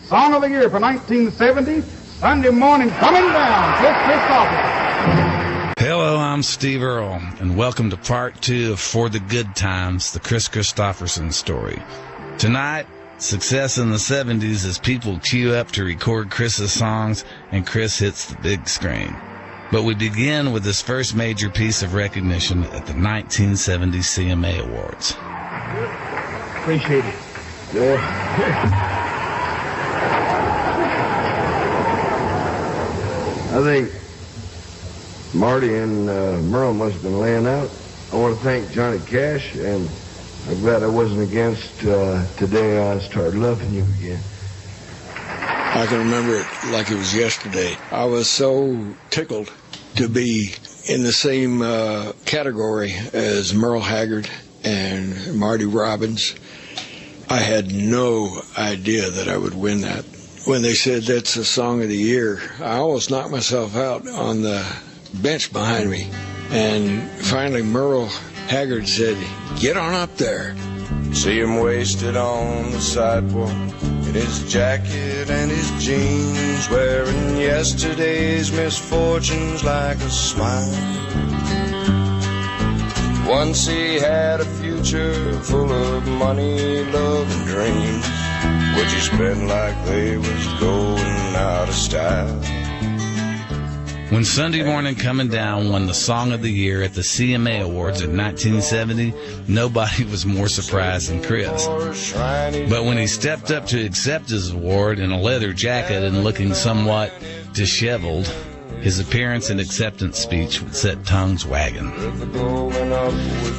Song of the Year for 1970, Sunday Morning Coming Down, Kris Kristofferson. Hello, I'm Steve Earle, and welcome to part 2 of For the Good Times, the Kris Kristofferson Story. Tonight, success in the 70s as people queue up to record Kris's songs, and Kris hits the big screen. But we begin with his first major piece of recognition at the 1970 CMA Awards. Appreciate it. I think Marty and Merle must have been laying out. I want to thank Johnny Cash, and I'm glad I wasn't against Today I Started Loving You Again. I can remember it like it was yesterday. I was so tickled to be in the same category as Merle Haggard and Marty Robbins. I had no idea that I would win that. When they said that's the song of the year, I almost knocked myself out on the bench behind me. And finally Merle Haggard said, "Get on up there." See him wasted on the sidewalk in his jacket and his jeans, wearing yesterday's misfortunes like a smile. Once he had a future full of money, love, and dreams, which he spent like they was going out of style. When Sunday Morning Coming Down won the Song of the Year at the CMA Awards in 1970, nobody was more surprised than Kris. But when he stepped up to accept his award in a leather jacket and looking somewhat disheveled, his appearance and acceptance speech would set tongues wagging.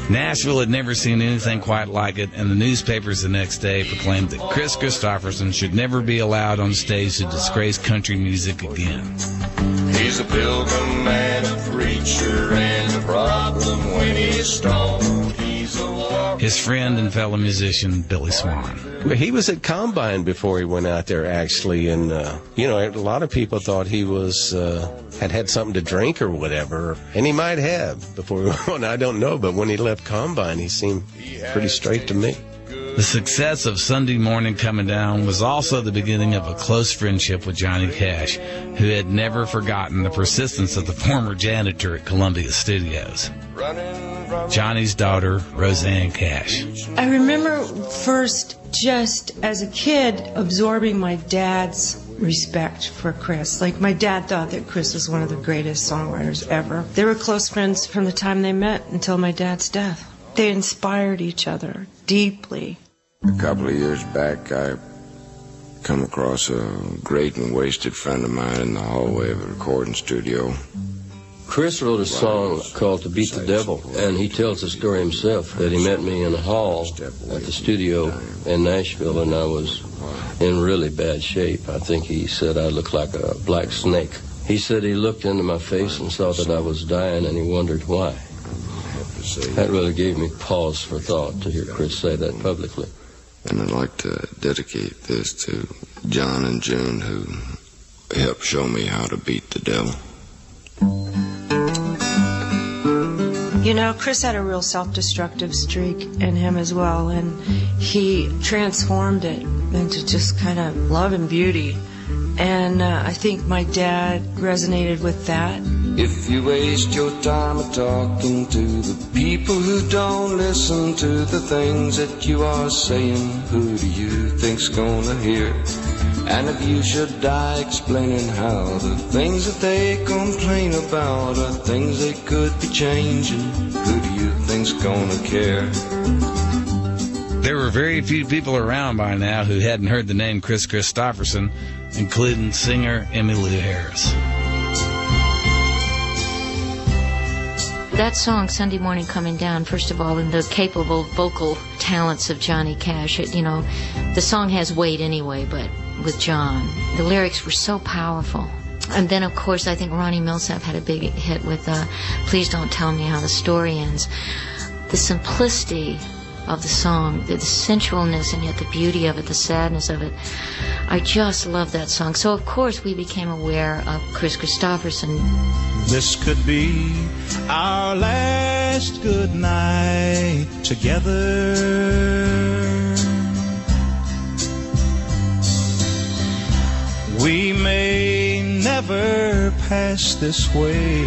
Nashville had never seen anything quite like it, and the newspapers the next day proclaimed that Kris Kristofferson should never be allowed on stage to disgrace country music again. He's a pilgrim and a preacher and a problem when he's stoned. He's a war. His friend and fellow musician, Billy Swan. He was at Combine before he went out there, actually, and, a lot of people thought he was, had something to drink or whatever, and he might have before he went. I don't know, but when he left Combine, he seemed pretty straight to me. The success of Sunday Morning Coming Down was also the beginning of a close friendship with Johnny Cash, who had never forgotten the persistence of the former janitor at Columbia Studios. Johnny's daughter, Roseanne Cash. I remember first, just as a kid, absorbing my dad's respect for Kris. Like, my dad thought that Kris was one of the greatest songwriters ever. They were close friends from the time they met until my dad's death. They inspired each other deeply. A couple of years back, I come across a great and wasted friend of mine in the hallway of a recording studio. Kris wrote a song called To Beat the Devil, and he tells the story himself that he met me in a hall at the studio in Nashville, and I was in really bad shape. I think he said I looked like a black snake. He said he looked into my face and saw that I was dying, and he wondered why. That really gave me pause for thought to hear Kris say that publicly. And I'd like to dedicate this to John and June, who helped show me how to beat the devil. You know, Kris had a real self-destructive streak in him as well, and he transformed it into just kind of love and beauty. And I think my dad resonated with that. If you waste your time talking to the people who don't listen to the things that you are saying, who do you think's gonna hear? And if you should die explaining how the things that they complain about are things they could be changing, who do you think's gonna care? There were very few people around by now who hadn't heard the name Kris Kristofferson, including singer Emmylou Harris. That song, Sunday Morning Coming Down, first of all, and the capable vocal talents of Johnny Cash, the song has weight anyway, but with John, the lyrics were so powerful. And then, of course, I think Ronnie Milsap had a big hit with Please Don't Tell Me How the Story Ends. The simplicity of the song, the sensualness and yet the beauty of it, the sadness of it. I just love that song. So, of course, we became aware of Kris Kristofferson. This could be our last good night together. never pass this way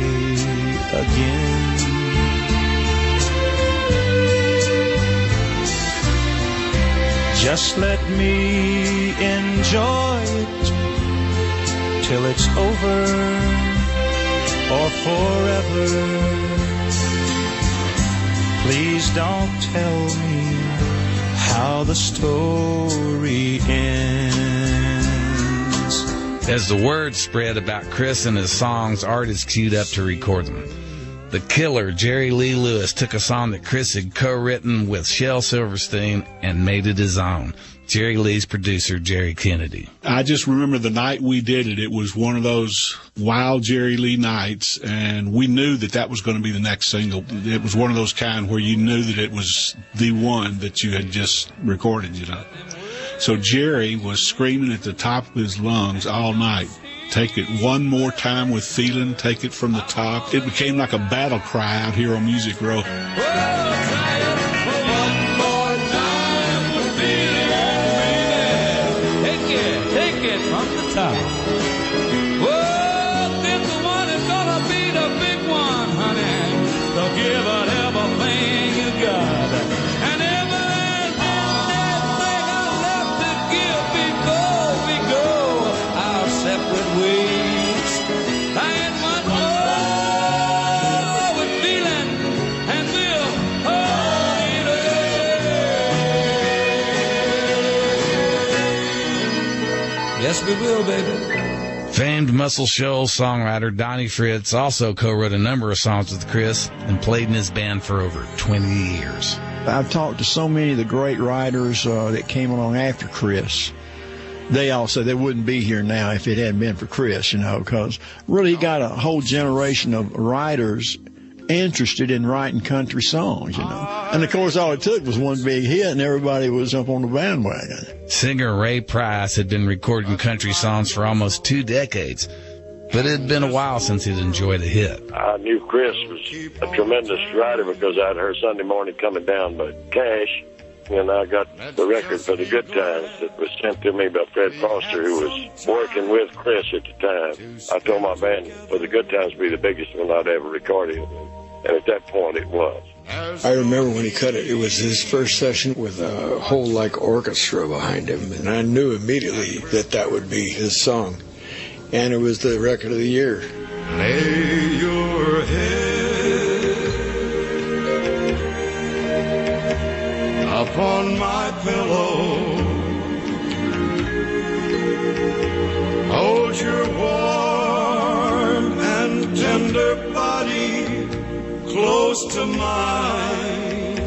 again. Just let me enjoy it till it's over or forever. Please don't tell me how the story ends. As the word spread about Kris and his songs, artists queued up to record them. The Killer, Jerry Lee Lewis, took a song that Kris had co-written with Shel Silverstein and made it his own. Jerry Lee's producer, Jerry Kennedy. I just remember the night we did it. It was one of those wild Jerry Lee nights, and we knew that that was going to be the next single. It was one of those kind where you knew that it was the one that you had just recorded, you know. So Jerry was screaming at the top of his lungs all night, take it one more time with feeling, take it from the top. It became like a battle cry out here on Music Row. Yes, we will, baby. Famed Muscle Shoals songwriter Donnie Fritz also co-wrote a number of songs with Kris and played in his band for over 20 years. I've talked to so many of the great writers that came along after Kris. They all said they wouldn't be here now if it hadn't been for Kris, you know, because really he got a whole generation of writers interested in writing country songs, you know. And, of course, all it took was one big hit, and everybody was up on the bandwagon. Singer Ray Price had been recording country songs for almost 2 decades, but it had been a while since he'd enjoyed a hit. I knew Kris was a tremendous writer because I'd heard Sunday Morning Coming Down by Cash, and I got the record for the Good Times that was sent to me by Fred Foster, who was working with Kris at the time. I told my band for the Good Times to be the biggest one I'd ever recorded, and at that point it was. I remember when he cut it, it was his first session with a whole like orchestra behind him, and I knew immediately that that would be his song, and it was the record of the year. Lay your head upon my pillow, hold your warm and tender body close to mine.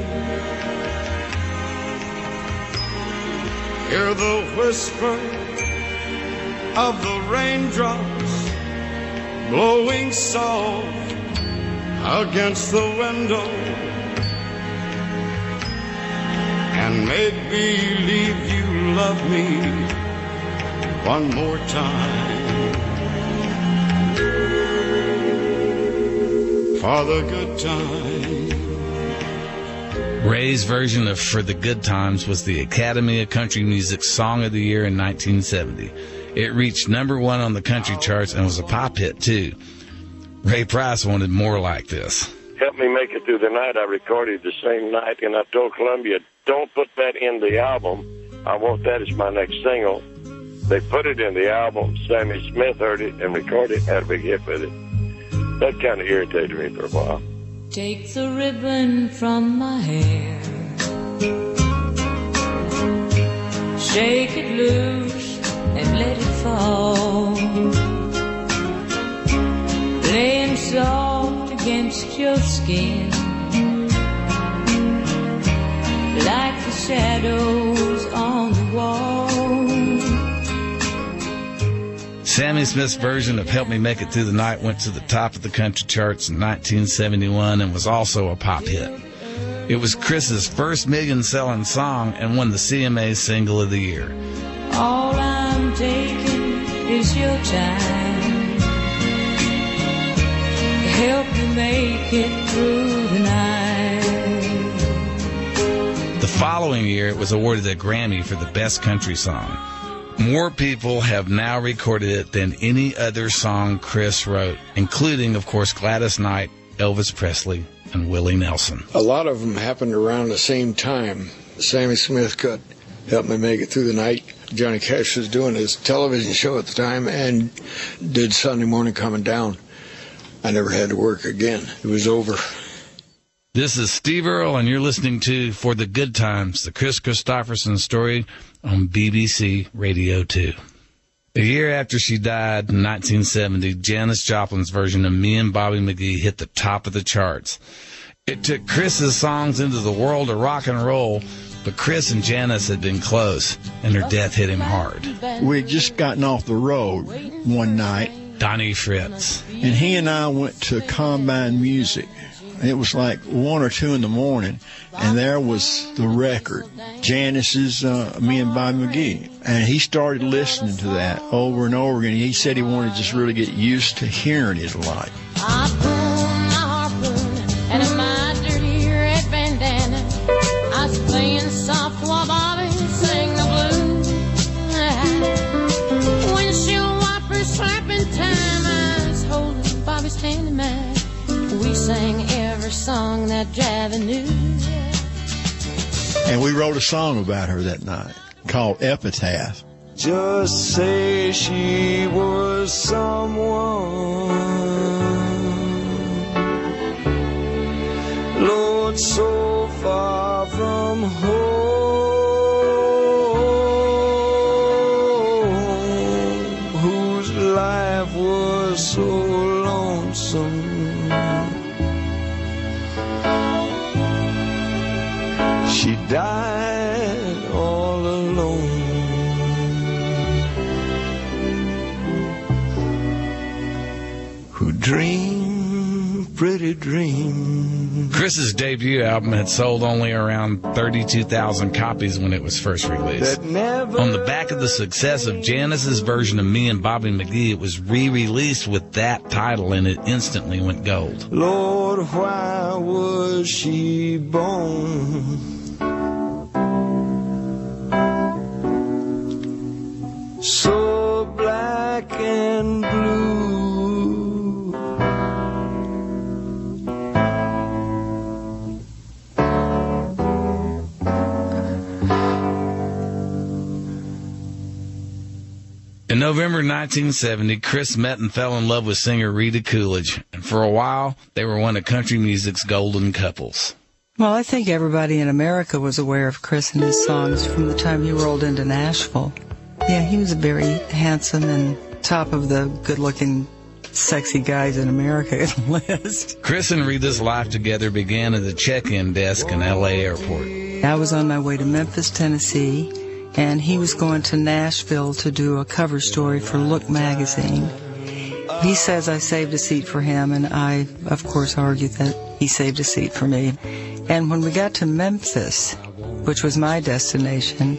Hear the whisper of the raindrops blowing soft against the window, and make believe you love me one more time. For the good times. Ray's version of For the Good Times was the Academy of Country Music Song of the Year in 1970. It reached #1 on the country charts and was a pop hit, too. Ray Price wanted more like this. Help Me Make It Through the Night I recorded the same night, and I told Columbia, don't put that in the album. I want that as my next single. They put it in the album. Sammy Smith heard it and recorded it, had a big hit with it. That kind of irritated me for a while. Take the ribbon from my hair, shake it loose and let it fall, laying soft against your skin, like the shadows on the wall. Sammy Smith's version of Help Me Make It Through the Night went to the top of the country charts in 1971 and was also a pop hit. It was Kris's first million-selling song and won the CMA Single of the Year. All I'm taking is your time. Help me make it through the night. The following year, it was awarded a Grammy for the Best Country Song. More people have now recorded it than any other song Kris wrote, including, of course, Gladys Knight, Elvis Presley, and Willie Nelson. A lot of them happened around the same time. Sammy Smith could help me make it through the night. Johnny Cash was doing his television show at the time and did Sunday Morning Coming Down. I never had to work again. It was over. This is Steve Earle, and you're listening to For the Good Times, the Kris Kristofferson Story on BBC Radio 2. A year after she died in 1970, Janis Joplin's version of Me and Bobby McGee hit the top of the charts. It took Kris's songs into the world of rock and roll, but Kris and Janis had been close, and her death hit him hard. We had just gotten off the road one night. Donnie Fritz. And he and I went to Combine Music. It was like 1 or 2 in the morning, and there was the record, Janis's Me and Bobby McGee. And he started listening to that over and over again. He said he wanted to just really get used to hearing it a lot. I pull my harpoon and in my dirty red bandana, I was playing soft while Bobby sang the blues. Windshield wipers slapping time, I was holding Bobby's hand in mine. We sang every song that Javi knew. And we wrote a song about her that night called Epitaph. Just say she was someone, Lord, so far from home, whose life was so lonesome. She died all alone. Who dreamed pretty dreams. Kris's debut album had sold only around 32,000 copies when it was first released. On the back of the success of Janis's version of Me and Bobby McGee, it was re-released with that title, and it instantly went gold. Lord, why was she born? So black and blue. In November 1970, Kris met and fell in love with singer Rita Coolidge, and for a while, they were one of country music's golden couples. Well, I think everybody in America was aware of Kris and his songs from the time he rolled into Nashville. Yeah, he was a very handsome and top of the good-looking, sexy guys in America list. Kris and Rita's life together began at the check-in desk in L.A. airport. I was on my way to Memphis, Tennessee, and he was going to Nashville to do a cover story for Look magazine. He says I saved a seat for him, and I, of course, argued that he saved a seat for me. And when we got to Memphis, which was my destination,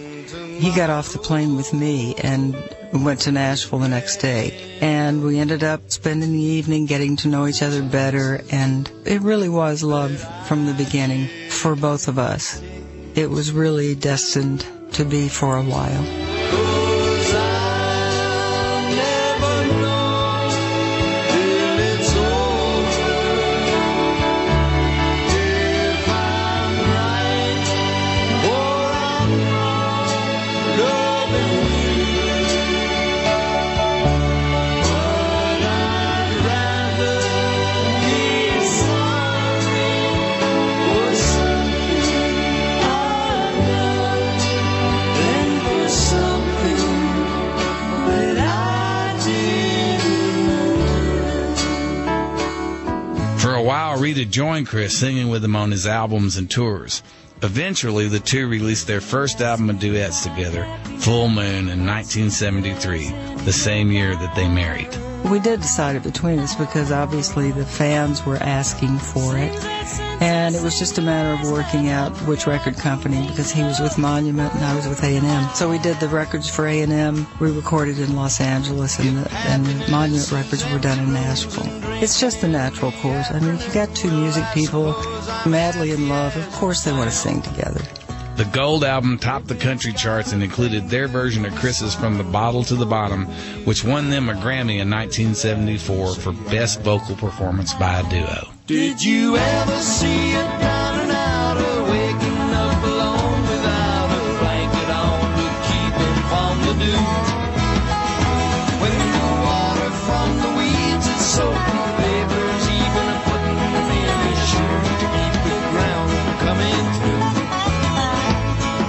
he got off the plane with me and went to Nashville the next day. And we ended up spending the evening getting to know each other better, and it really was love from the beginning for both of us. It was really destined to be for a while. Rita joined Kris, singing with him on his albums and tours. Eventually, the two released their first album of duets together, Full Moon, in 1973, the same year that they married. We did decide it between us because obviously the fans were asking for it. And it was just a matter of working out which record company, because he was with Monument and I was with A&M. So we did the records for A&M. We recorded in Los Angeles, and the Monument records were done in Nashville. It's just the natural course. I mean, if you got two music people madly in love, of course they want to sing together. The Gold album topped the country charts and included their version of Kris's From the Bottle to the Bottom, which won them a Grammy in 1974 for Best Vocal Performance by a Duo. Did you ever see a down and out or waking up alone without a blanket on to keep him from the dew? When the water from the weeds is soaking papers, even a putting them in his shoe to keep the ground from coming through.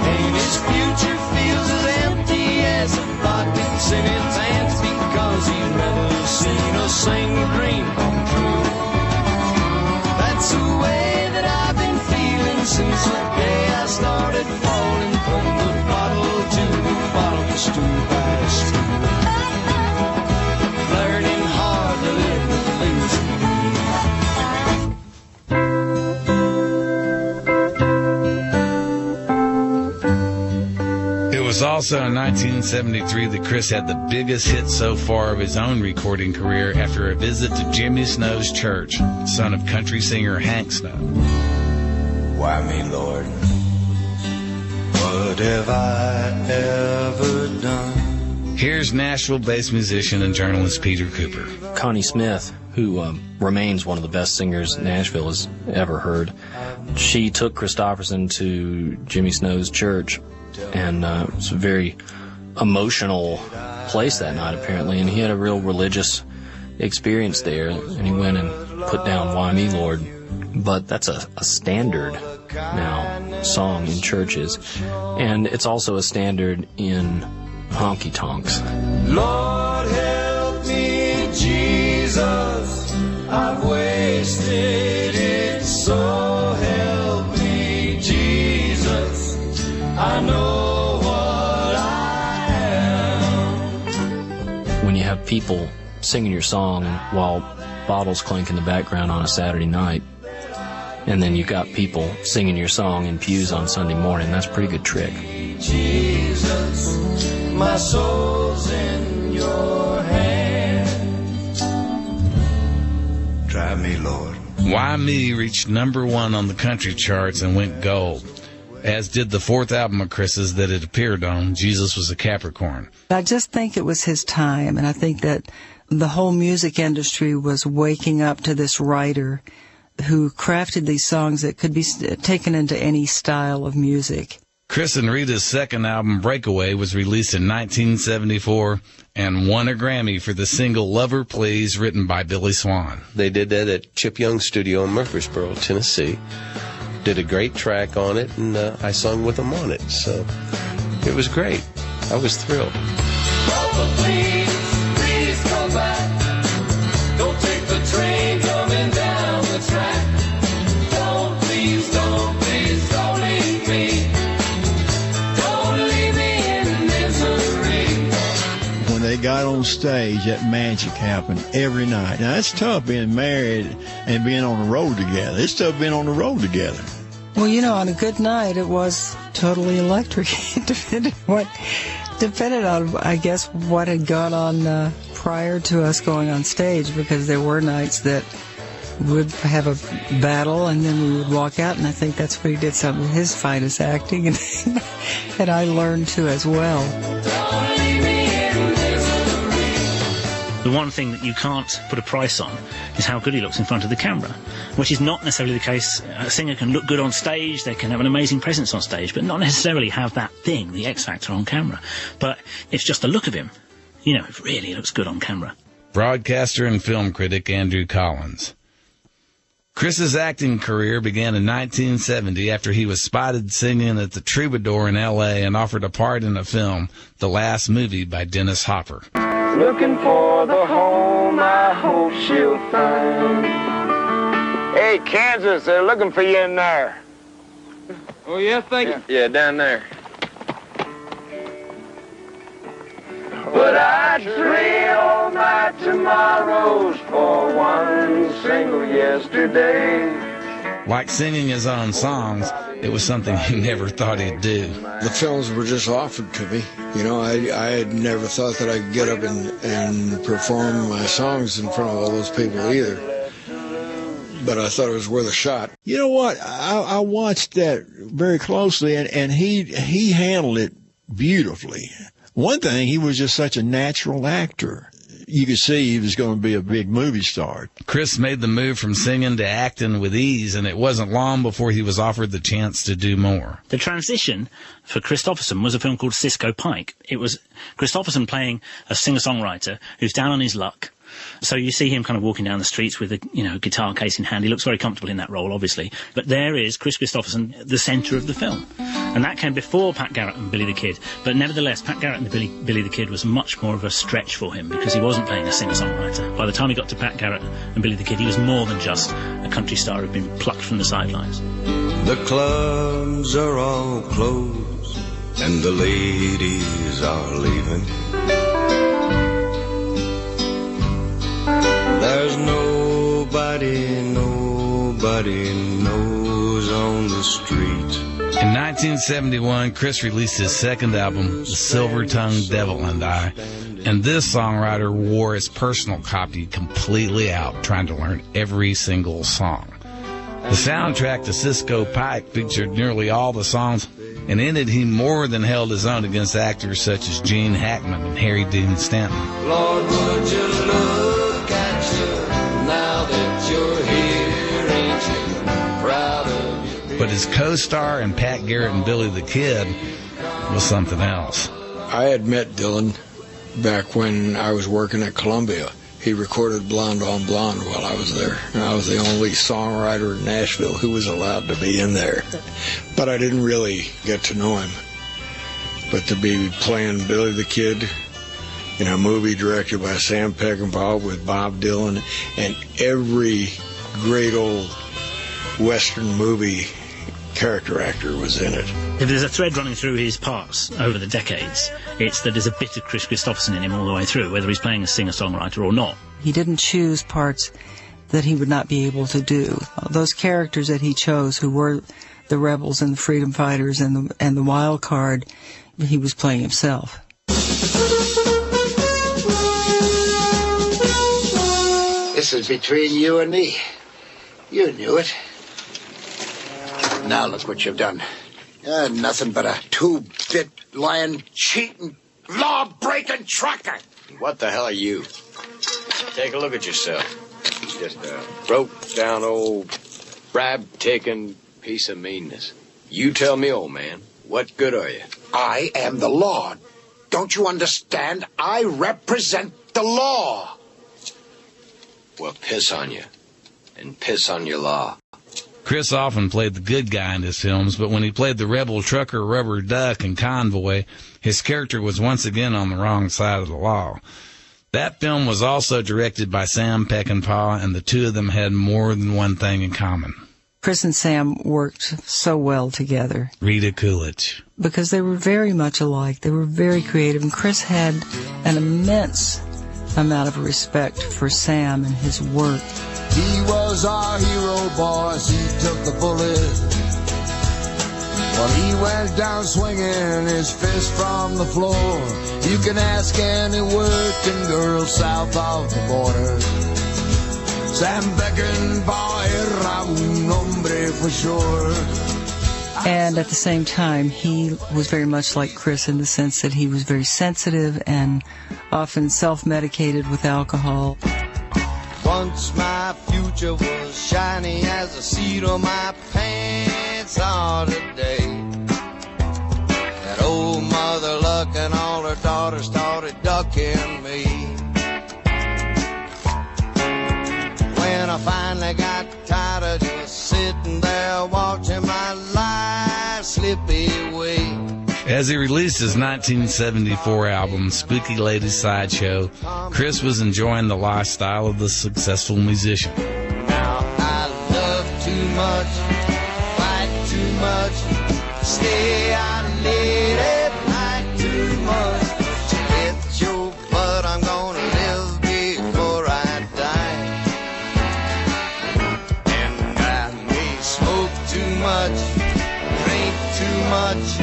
And his future feels as empty as a bucket's in his hands because he's never seen a single dream come true. That's the way that I've been feeling since the day I started falling from the bottle to the bottom, stool by stool. Learning hard to live with losing It was also in 1973 that Kris had the biggest hit so far of his own recording career after a visit to Jimmy Snow's church, son of country singer Hank Snow. Why me, Lord? What have I ever done? Here's Nashville-based musician and journalist Peter Cooper. Connie Smith, who remains one of the best singers Nashville has ever heard, she took Kristofferson to Jimmy Snow's church, and it was a very emotional place that night, apparently, and he had a real religious experience there, and he went and put down Why Me, Lord. But that's a standard now song in churches, and it's also a standard in honky-tonks. Lord help me, Jesus, I've wasted it, so help me, Jesus, I know what I am. When you have people singing your song while bottles clink in the background on a Saturday night, and then you got people singing your song in pews on Sunday morning, that's a pretty good trick. Jesus, my soul's in your hands. Try me, Lord. Why Me reached #1 on the country charts and went gold, as did the fourth album of Kris's that it appeared on, Jesus Was a Capricorn. I just think it was his time, and I think that the whole music industry was waking up to this writer who crafted these songs that could be taken into any style of music. Kris and Rita's second album, Breakaway, was released in 1974 and won a Grammy for the single Lover Please, written by Billy Swan. They did that at Chip Young's studio in Murfreesboro, Tennessee. Did a great track on it, and I sung with them on it. So it was great. I was thrilled. Lover, please, please come back. Don't take the train coming down the track. Don't please, don't leave me. Don't leave me in misery. When they got on stage, that magic happened every night. Now, it's tough being married and being on the road together. It's tough being on the road together. Well, you know, on a good night, it was totally electric. It depended on, I guess, what had gone on prior to us going on stage, because there were nights that would have a battle and then we would walk out, and I think that's what he did some of his finest acting, and I learned to as well. The one thing that you can't put a price on is how good he looks in front of the camera, which is not necessarily the case. A singer can look good on stage, they can have an amazing presence on stage, but not necessarily have that thing, the X factor, on camera. But it's just the look of him. You know, it really looks good on camera. Broadcaster and film critic Andrew Collins. Kris's acting career began in 1970 after he was spotted singing at the Troubadour in L.A. and offered a part in a film, The Last Movie by Dennis Hopper. Looking for the home I hope she'll find. Hey, Kansas, they're looking for you in there. Oh, yeah, thank you. Yeah, down there. But I trade all my tomorrows for one single yesterday. Like singing his own songs, it was something he never thought he'd do. The films were just offered to me. You know, I had never thought that I could get up and perform my songs in front of all those people either. but I thought it was worth a shot. You know what? I watched that very closely, and he handled it beautifully. One thing, he was just such a natural actor. You could see he was going to be a big movie star. Kris made the move from singing to acting with ease, and it wasn't long before he was offered the chance to do more. The transition for Kristofferson was a film called Cisco Pike. It was Kristofferson playing a singer-songwriter who's down on his luck. So you see him kind of walking down the streets with a guitar case in hand. He looks very comfortable in that role, obviously. But there is Kris Kristofferson, the centre of the film. And that came before Pat Garrett and Billy the Kid. But nevertheless, Pat Garrett and Billy the Kid was much more of a stretch for him because he wasn't playing a singer-songwriter. By the time he got to Pat Garrett and Billy the Kid, he was more than just a country star who'd been plucked from the sidelines. The clubs are all closed and the ladies are leaving. There's nobody knows on the street. In 1971, Kris released his second album, The Silver-Tongued Devil and I, and this songwriter wore his personal copy completely out, trying to learn every single song. The soundtrack to Cisco Pike featured nearly all the songs, and in it he more than held his own against actors such as Gene Hackman and Harry Dean Stanton. Lord, would you look at you now that you're here, ain't you proud of you? But his co-star in Pat Garrett and Billy the Kid was something else. I had met Dylan back when I was working at Columbia. He recorded Blonde on Blonde while I was there. And I was the only songwriter in Nashville who was allowed to be in there. But I didn't really get to know him. But to be playing Billy the Kid in a movie directed by Sam Peckinpah with Bob Dylan and every great old Western movie character actor was in it. If there's a thread running through his parts over the decades, it's that there's a bit of Kris Kristofferson in him all the way through, whether he's playing a singer-songwriter or not. He didn't choose parts that he would not be able to do. Those characters that he chose, who were the rebels and the freedom fighters and the wild card, he was playing himself. This is between you and me. You knew it. Now look what you've done. You're nothing but a two-bit lying, cheating, law-breaking trucker. What the hell are you? Take a look at yourself. Just a broke-down old bribe-taking piece of meanness. You tell me, old man, what good are you? I am the law. Don't you understand? I represent the law. Well, piss on you. And piss on your law. Kris often played the good guy in his films, but when he played the rebel trucker Rubber Duck in Convoy, his character was once again on the wrong side of the law. That film was also directed by Sam Peckinpah, and the two of them had more than one thing in common. Kris and Sam worked so well together. Rita Coolidge. Because they were very much alike. They were very creative, and Kris had an immense amount of respect for Sam and his work. He was our hero, boys. He took the bullet. Well, he went down swinging his fist from the floor. You can ask any working girl south of the border. Sam Peckinpah era un hombre for sure. And at the same time, he was very much like Kris in the sense that he was very sensitive and often self-medicated with alcohol. Once my future was shiny as the seat of my pants are today. That old mother luck and all her daughters started ducking me. When I finally got tired of just sitting there watching my life slip away. As he released his 1974 album, Spooky Lady Sideshow, Kris was enjoying the lifestyle of the successful musician. Now I love too much, fight too much, stay out late at night too much. To get your blood, I'm gonna live before I die. And I may smoke too much, drink too much,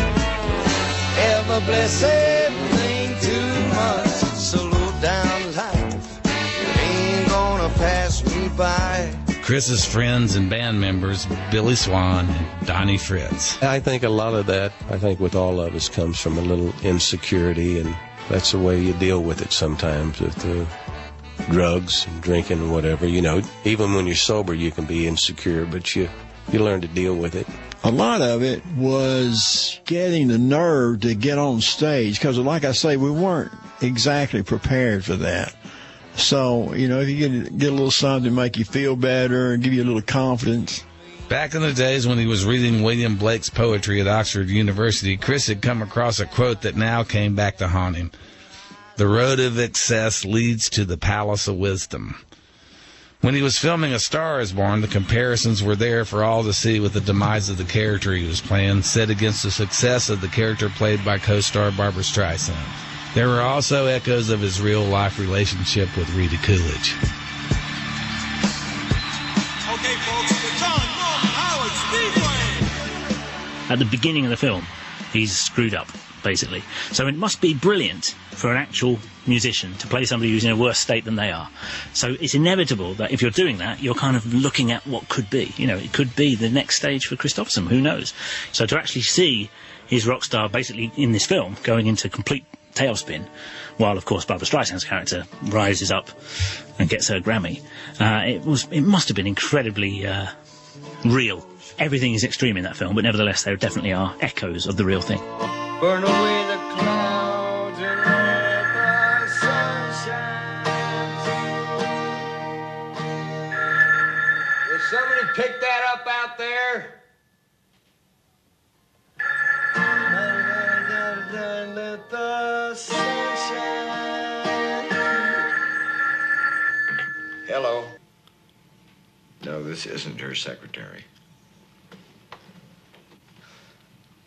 ever blessed thing too much. Slow down life, it ain't gonna pass me by. Chris's friends and band members, Billy Swan and Donnie Fritz. I think a lot of that, with all of us, comes from a little insecurity, and that's the way you deal with it sometimes with the drugs and drinking and whatever. You know, even when you're sober, you can be insecure, but you learn to deal with it. A lot of it was getting the nerve to get on stage, because like I say, we weren't exactly prepared for that. So, you know, if you get a little something to make you feel better and give you a little confidence. Back in the days when he was reading William Blake's poetry at Oxford University, Kris had come across a quote that now came back to haunt him. "The road of excess leads to the palace of wisdom." When he was filming A Star Is Born, the comparisons were there for all to see with the demise of the character he was playing, set against the success of the character played by co-star Barbra Streisand. There were also echoes of his real-life relationship with Rita Coolidge. Okay, folks, it's on Norman Howard Speedway. At the beginning of the film, he's screwed up, basically. So it must be brilliant for an actual musician to play somebody who's in a worse state than they are. So it's inevitable that if you're doing that, you're kind of looking at what could be. You know, it could be the next stage for Kristofferson, who knows? So to actually see his rock star basically in this film going into complete tailspin, while of course Barbra Streisand's character rises up and gets her Grammy, it must have been incredibly real. Everything is extreme in that film, but nevertheless there definitely are echoes of the real thing. Burn away the clouds and let the sun shine. Did somebody pick that up out there? Let the sun shine. Hello. No, this isn't her secretary.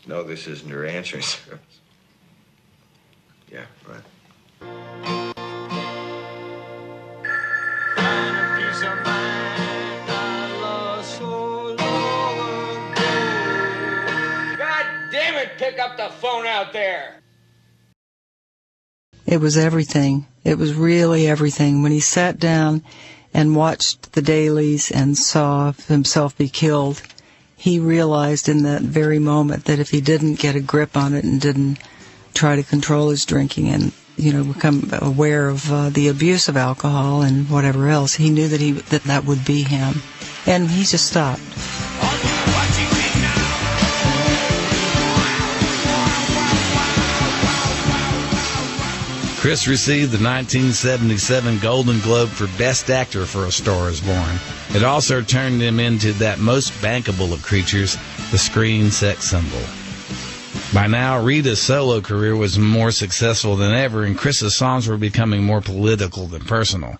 No, this isn't her answering service. Yeah, right. Find a piece of mind I lost so long ago. God damn it, pick up the phone out there. It was everything. It was really everything. When he sat down and watched the dailies and saw himself be killed, he realized in that very moment that if he didn't get a grip on it and didn't try to control his drinking and, you know, become aware of the abuse of alcohol and whatever else, he knew that that would be him. And he just stopped. Kris received the 1977 Golden Globe for Best Actor for A Star Is Born. It also turned him into that most bankable of creatures, the screen sex symbol. By now, Rita's solo career was more successful than ever, and Kris's songs were becoming more political than personal.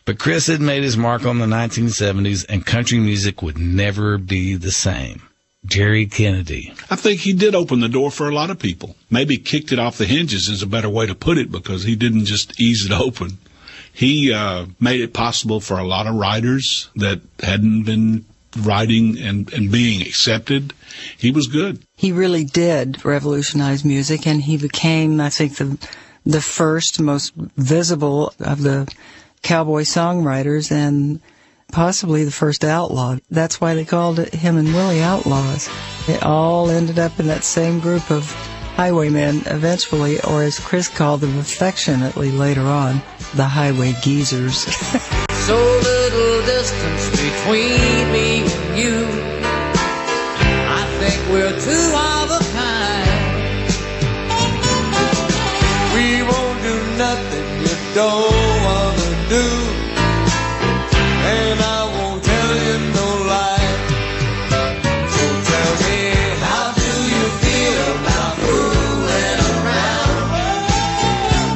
But Kris had made his mark on the 1970s, and country music would never be the same. Jerry Kennedy. I think he did open the door for a lot of people. Maybe kicked it off the hinges is a better way to put it, because he didn't just ease it open. He made it possible for a lot of writers that hadn't been writing and being accepted. He was good. He really did revolutionize music, and he became, I think, the first, most visible of the cowboy songwriters, and possibly the first outlaw. That's why they called him and Willie outlaws. They all ended up in that same group of highwaymen eventually, or as Kris called them affectionately later on, the highway geezers. So little distance between me and you. I think we're two of a kind. We won't do nothing you don't want to do. And I won't tell you no lie. So tell me, how do you feel about fooling around?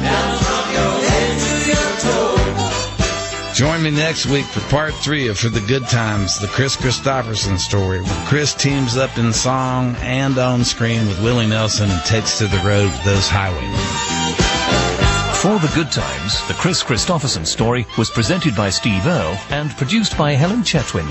Down from your head to your toe. Join me next week for part 3 of For the Good Times, the Kris Kristofferson Story, where Kris teams up in song and on screen with Willie Nelson and takes to the road with those highwaymen. For the Good Times, the Kris Kristofferson Story was presented by Steve Earle and produced by Helen Chetwin.